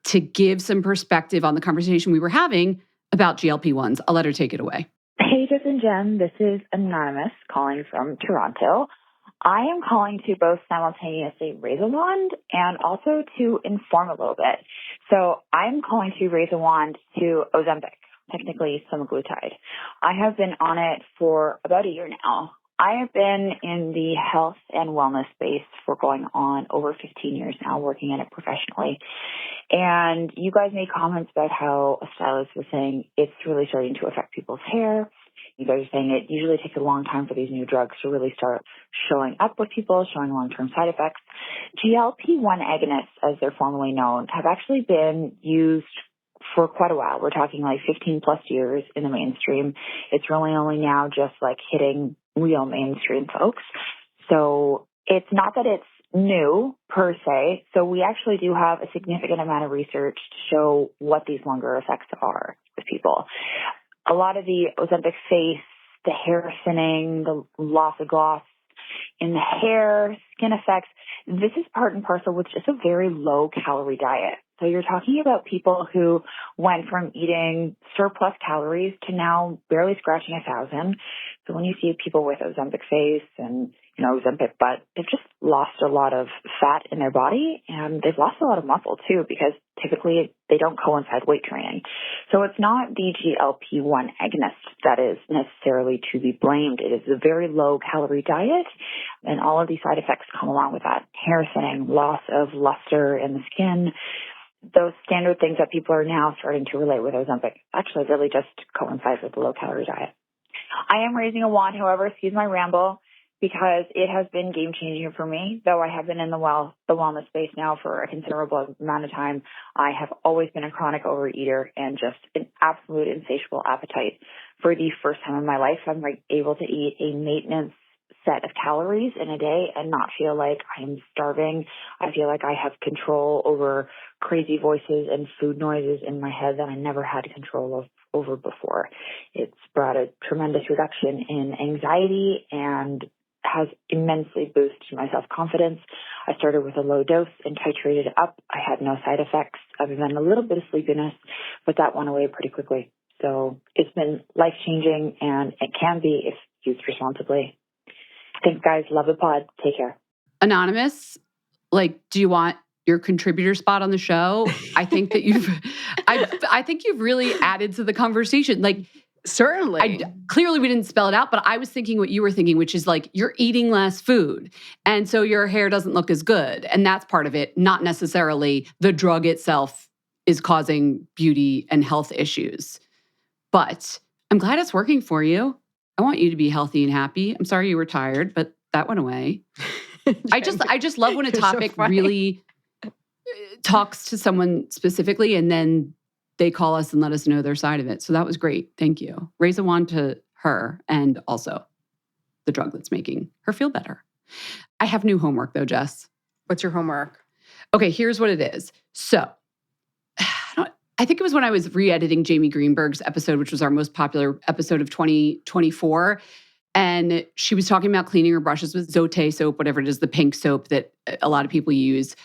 to give some perspective on the conversation we were having about GLP-1s. I'll let her take it away. Hey, Jess and Jen. This is Anonymous calling from Toronto. I am calling to both simultaneously raise a wand and also to inform a little bit. So I'm calling to raise a wand to Ozempic, technically semaglutide. I have been on it for about a year now. I have been in the health and wellness space for going on over 15 years now, working in it professionally. And you guys made comments about how a stylist was saying it's really starting to affect people's hair. You guys are saying it usually takes a long time for these new drugs to really start showing up with people, showing long-term side effects. GLP-1 agonists, as they're formally known, have actually been used for quite a while. We're talking like 15 plus years in the mainstream. It's really only now just like hitting real mainstream folks. So it's not that it's new per se. So we actually do have a significant amount of research to show what these longer effects are with people. A lot of the Ozempic face, the hair thinning, the loss of gloss in the hair, skin effects, this is part and parcel with just a very low calorie diet. So you're talking about people who went from eating surplus calories to now barely scratching 1,000. So when you see people with Ozempic face and, Ozempic butt, they've just lost a lot of fat in their body, and they've lost a lot of muscle too, because typically they don't coincide weight training. So it's not the GLP-1 agonist that is necessarily to be blamed. It is a very low calorie diet, and all of these side effects come along with that. Hair thinning, loss of luster in the skin, those standard things that people are now starting to relate with Ozempic actually really just coincide with the low calorie diet. I am raising a wand, however, excuse my ramble, because it has been game changing for me. Though I have been in the wellness space now for a considerable amount of time, I have always been a chronic overeater and just an absolute insatiable appetite. For the first time in my life, I'm able to eat a maintenance set of calories in a day and not feel like I'm starving. I feel like I have control over crazy voices and food noises in my head that I never had control over before. It's brought a tremendous reduction in anxiety and has immensely boosted my self-confidence. I started with a low dose and titrated up. I had no side effects other than a little bit of sleepiness, but that went away pretty quickly. So it's been life-changing, and it can be if used responsibly. Thanks, guys. Love the pod. Take care. Anonymous, do you want your contributor spot on the show? I think that I think you've really added to the conversation. Certainly. Clearly we didn't spell it out, but I was thinking what you were thinking, which is you're eating less food. And so your hair doesn't look as good. And that's part of it. Not necessarily the drug itself is causing beauty and health issues. But I'm glad it's working for you. I want you to be healthy and happy. I'm sorry you were tired, but that went away. I just love when a topic really talks to someone specifically and then they call us and let us know their side of it. So that was great. Thank you. Raise a wand to her and also the drug that's making her feel better. I have new homework though, Jess. What's your homework? Okay, here's what it is. So I think it was when I was re-editing Jamie Greenberg's episode, which was our most popular episode of 2024. And she was talking about cleaning her brushes with Zote soap, whatever it is, the pink soap that a lot of people use.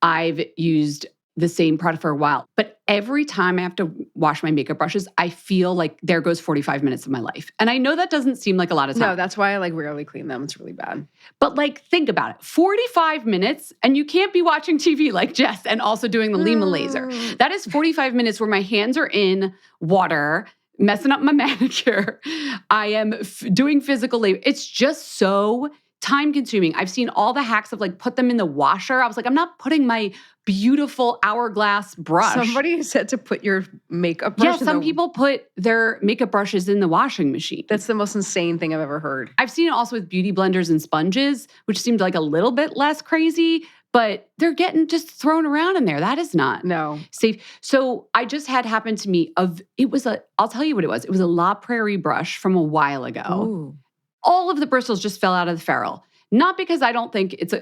I've used the same product for a while. But every time I have to wash my makeup brushes, I feel like there goes 45 minutes of my life. And I know that doesn't seem like a lot of time. No, that's why I rarely clean them. It's really bad. But think about it. 45 minutes and you can't be watching TV like Jess and also doing the Lyma laser. That is 45 minutes where my hands are in water, messing up my manicure. I am doing physical labor. It's just so time consuming. I've seen all the hacks of put them in the washer. I was I'm not putting my beautiful hourglass brush. Somebody said to put your makeup brush in some people put their makeup brushes in the washing machine. That's the most insane thing I've ever heard. I've seen it also with beauty blenders and sponges, which seemed like a little bit less crazy, but they're getting just thrown around in there. That is not safe. So I just had happen to me I'll tell you what it was. It was a La Prairie brush from a while ago. Ooh. All of the bristles just fell out of the ferrule. Not because I don't think it's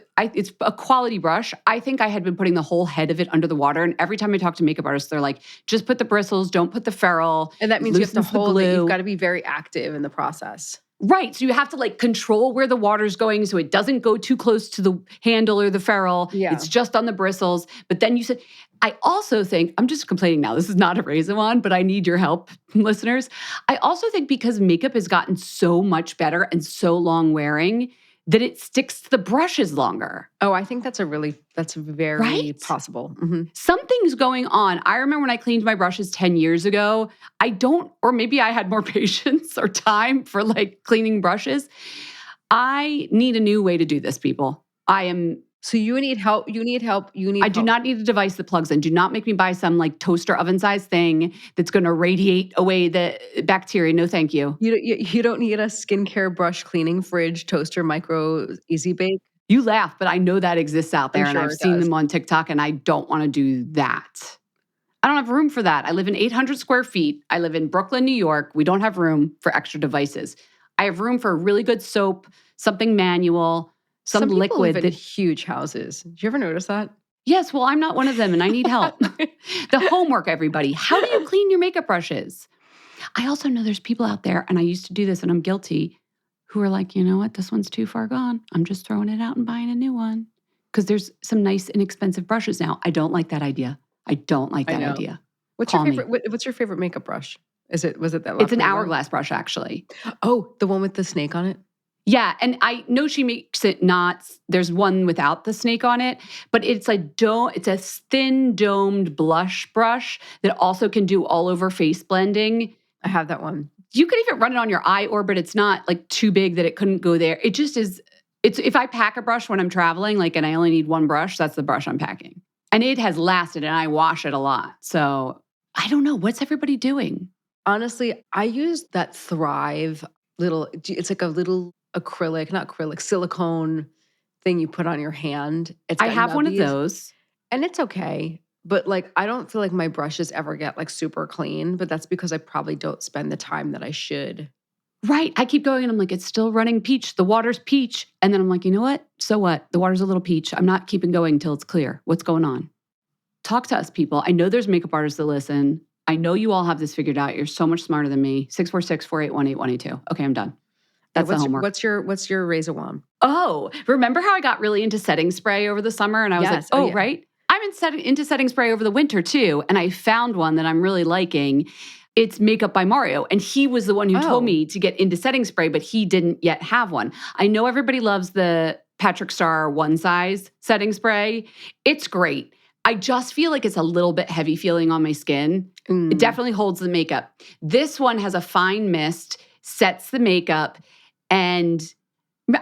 a quality brush. I think I had been putting the whole head of it under the water. And every time I talk to makeup artists, they're just put the bristles, don't put the ferrule. And that means you have to hold it. You've got to be very active in the process. Right. So you have to control where the water's going so it doesn't go too close to the handle or the ferrule. Yeah. It's just on the bristles. But then you said, I also think, I'm just complaining now, this is not a raise one, but I need your help, listeners. I also think because makeup has gotten so much better and so long wearing, that it sticks to the brushes longer. Oh, I think that's very possible. Mm-hmm. Something's going on. I remember when I cleaned my brushes 10 years ago, or maybe I had more patience or time for cleaning brushes. I need a new way to do this, people. So you need help. I do not need a device that plugs in. Do not make me buy some toaster oven-sized thing that's going to radiate away the bacteria. No, thank you. You don't need a skincare brush, cleaning fridge, toaster, micro, easy bake. You laugh, but I know that exists out there, and I've seen them on TikTok, and I don't want to do that. I don't have room for that. I live in 800 square feet. I live in Brooklyn, New York. We don't have room for extra devices. I have room for a really good soap, something manual, some people liquid live in huge houses. Did you ever notice that? Yes, well, I'm not one of them and I need help. The homework, everybody. How do you clean your makeup brushes? I also know there's people out there, and I used to do this and I'm guilty, who are like, you know what, this one's too far gone. I'm just throwing it out and buying a new one. Because there's some nice, inexpensive brushes now. I don't like that idea. I don't like that idea. What's Call your me. favorite? What's your favorite makeup brush? Was it that? It's an Lapras one? hourglass brush, actually. Oh, the one with the snake on it? Yeah, and I know she makes it not, there's one without the snake on it, but it's a thin domed blush brush that also can do all over face blending. I have that one. You could even run it on your eye orbit. It's not like too big that it couldn't go there. It just is, if I pack a brush when I'm traveling, like, and I only need one brush, that's the brush I'm packing. And it has lasted and I wash it a lot. So I don't know. What's everybody doing? Honestly, I use that Thrive it's like a little silicone thing you put on your hand. I have one of those. And it's okay. But like, I don't feel like my brushes ever get like super clean, but that's because I probably don't spend the time that I should. Right. I keep going and I'm like, it's still running peach. The water's peach. And then I'm like, you know what? So what? The water's a little peach. I'm not keeping going until it's clear. What's going on? Talk to us, people. I know there's makeup artists that listen. I know you all have this figured out. You're so much smarter than me. 646-481-8182. Okay, I'm done. That's the homework. What's your razor wand? Oh, remember how I got really into setting spray over the summer? And I was like, yeah. Right. I'm into setting spray over the winter too. And I found one that I'm really liking. It's Makeup by Mario. And he was the one who told me to get into setting spray, but he didn't yet have one. I know everybody loves the Patrick Star one size setting spray. It's great. I just feel like it's a little bit heavy feeling on my skin. It definitely holds the makeup. This one has a fine mist, sets the makeup. And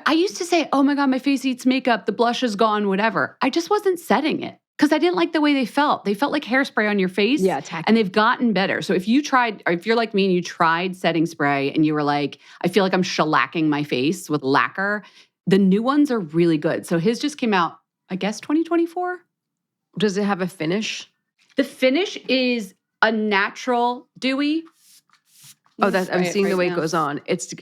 I used to say, oh my God, my face eats makeup. The blush is gone, whatever. I just wasn't setting it because I didn't like the way they felt. They felt like hairspray on your face. Yeah, tacky. And they've gotten better. So if you're like me and you tried setting spray and you were like, I feel like I'm shellacking my face with lacquer, the new ones are really good. So his just came out, I guess, 2024. Does it have a finish? The finish is a natural dewy. Oh, I'm seeing the way it goes on. It's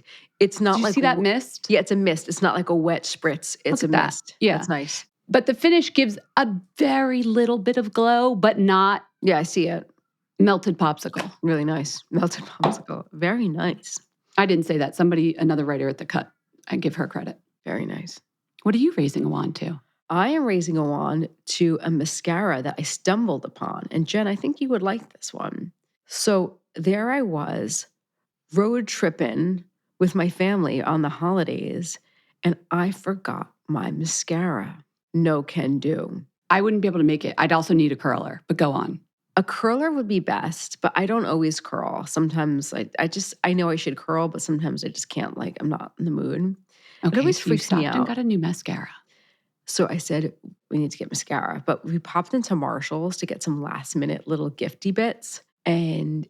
not Did you like see that mist? Yeah, it's a mist. It's not like a wet spritz. It's a mist. Yeah, that's nice. But the finish gives a very little bit of glow, but not. Yeah, I see it. Melted popsicle. Really nice. Melted popsicle. Very nice. I didn't say that. Another writer at the Cut. I give her credit. Very nice. What are you raising a wand to? I am raising a wand to a mascara that I stumbled upon. And Jen, I think you would like this one. So there I was, road tripping with my family on the holidays, and I forgot my mascara. No can do. I wouldn't be able to make it. I'd also need a curler, but go on. A curler would be best, but I don't always curl. Sometimes I know I should curl, but sometimes I just can't, like, I'm not in the mood. Okay, it always so you freaks me stopped out. and got a new mascara. So I said, we need to get mascara. But we popped into Marshall's to get some last minute little gifty bits. And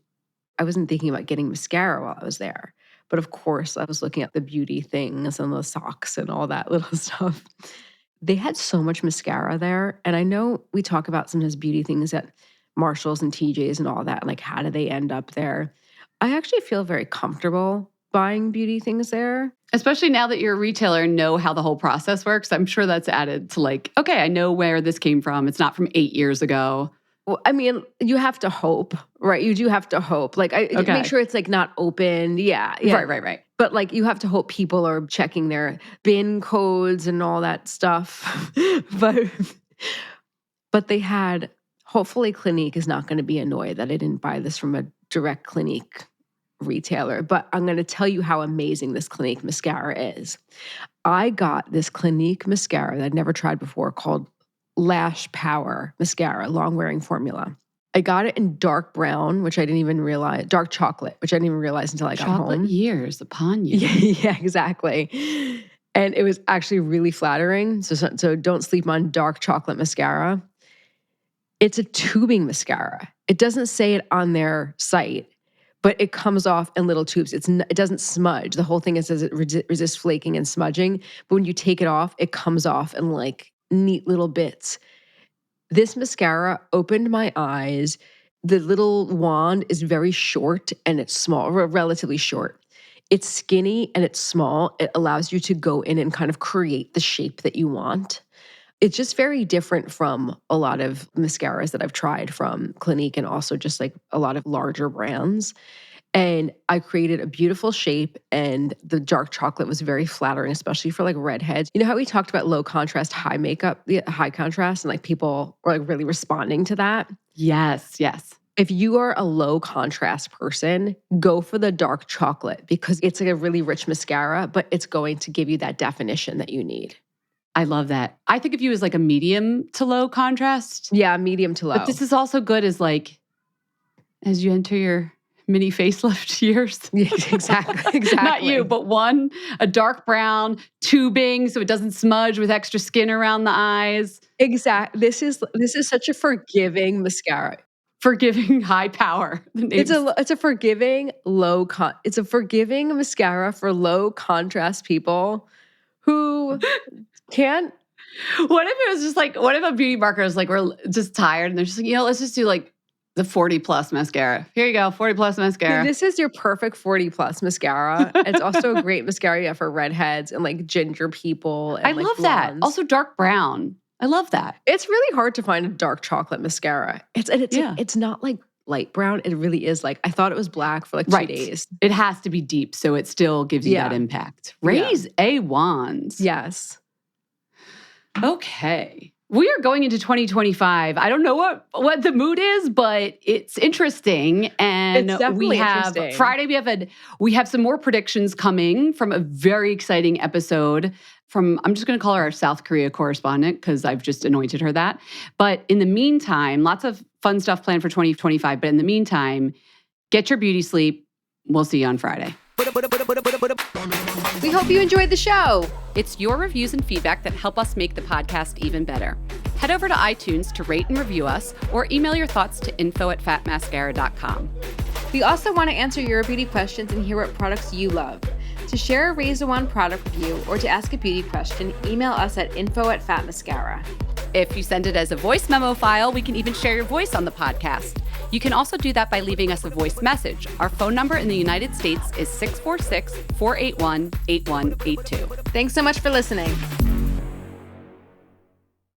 I wasn't thinking about getting mascara while I was there. But of course, I was looking at the beauty things and the socks and all that little stuff. They had so much mascara there. And I know we talk about sometimes beauty things at Marshall's and TJ's and all that. Like, how do they end up there? I actually feel very comfortable buying beauty things there. Especially now that you're a retailer and know how the whole process works. I'm sure that's added to, like, okay, I know where this came from. It's not from 8 years ago. Well, I mean, you have to hope, right? You do have to hope. Like, make sure it's like not open. Yeah. Right. But like, you have to hope people are checking their bin codes and all that stuff. but they had, hopefully Clinique is not going to be annoyed that I didn't buy this from a direct Clinique retailer, but I'm going to tell you how amazing this Clinique mascara is. I got this Clinique mascara that I'd never tried before called Lash Power Mascara, long wearing formula. I got it in dark brown, which I didn't even realize, dark chocolate, which I didn't even realize until I got home. Chocolate years upon you. Yeah, exactly. And it was actually really flattering. So don't sleep on dark chocolate mascara. It's a tubing mascara. It doesn't say it on their site, but it comes off in little tubes. It doesn't smudge. The whole thing is, it resists flaking and smudging. But when you take it off, it comes off in like neat little bits. This mascara opened my eyes. The little wand is very short and it's small, relatively short. It's skinny and it's small. It allows you to go in and kind of create the shape that you want. It's just very different from a lot of mascaras that I've tried from Clinique and also just like a lot of larger brands. And I created a beautiful shape, and the dark chocolate was very flattering, especially for like redheads. You know how we talked about low contrast, high makeup, the high contrast, and like people were like really responding to that? Yes, yes. If you are a low contrast person, go for the dark chocolate because it's like a really rich mascara, but it's going to give you that definition that you need. I love that. I think of you as like a medium to low contrast. Yeah, medium to low. But this is also good as like, as you enter your mini facelift years. Yeah, exactly. Not you, but one, a dark brown, tubing so it doesn't smudge with extra skin around the eyes. Exactly. This is such a forgiving mascara. Forgiving, high power. It's a forgiving it's a forgiving mascara for low contrast people who can't. What if it was just like, what if a beauty marketer was like, we're just tired and they're just like, let's just do like the 40 plus mascara. Here you go, 40 plus mascara. This is your perfect 40 plus mascara. It's also a great mascara for redheads and like ginger people. And I love that. Also dark brown. I love that. It's really hard to find a dark chocolate mascara. It's not like light brown. It really is like, I thought it was black for like 2 days. It has to be deep so it still gives you that impact. Raise A1s. Yes. Okay. We are going into 2025. I don't know what the mood is, but it's interesting. And it's definitely interesting. Friday, we have some more predictions coming from a very exciting episode from, I'm just going to call her our South Korea correspondent because I've just anointed her that. But in the meantime, lots of fun stuff planned for 2025. But in the meantime, get your beauty sleep. We'll see you on Friday. We hope you enjoyed the show. It's your reviews and feedback that help us make the podcast even better. Head over to iTunes to rate and review us or email your thoughts to info@fatmascara.com. We also want to answer your beauty questions and hear what products you love. To share a Raise the Wand product review or to ask a beauty question, email us at info@fatmascara. If you send it as a voice memo file, we can even share your voice on the podcast. You can also do that by leaving us a voice message. Our phone number in the United States is 646-481-8182. Thanks so much for listening.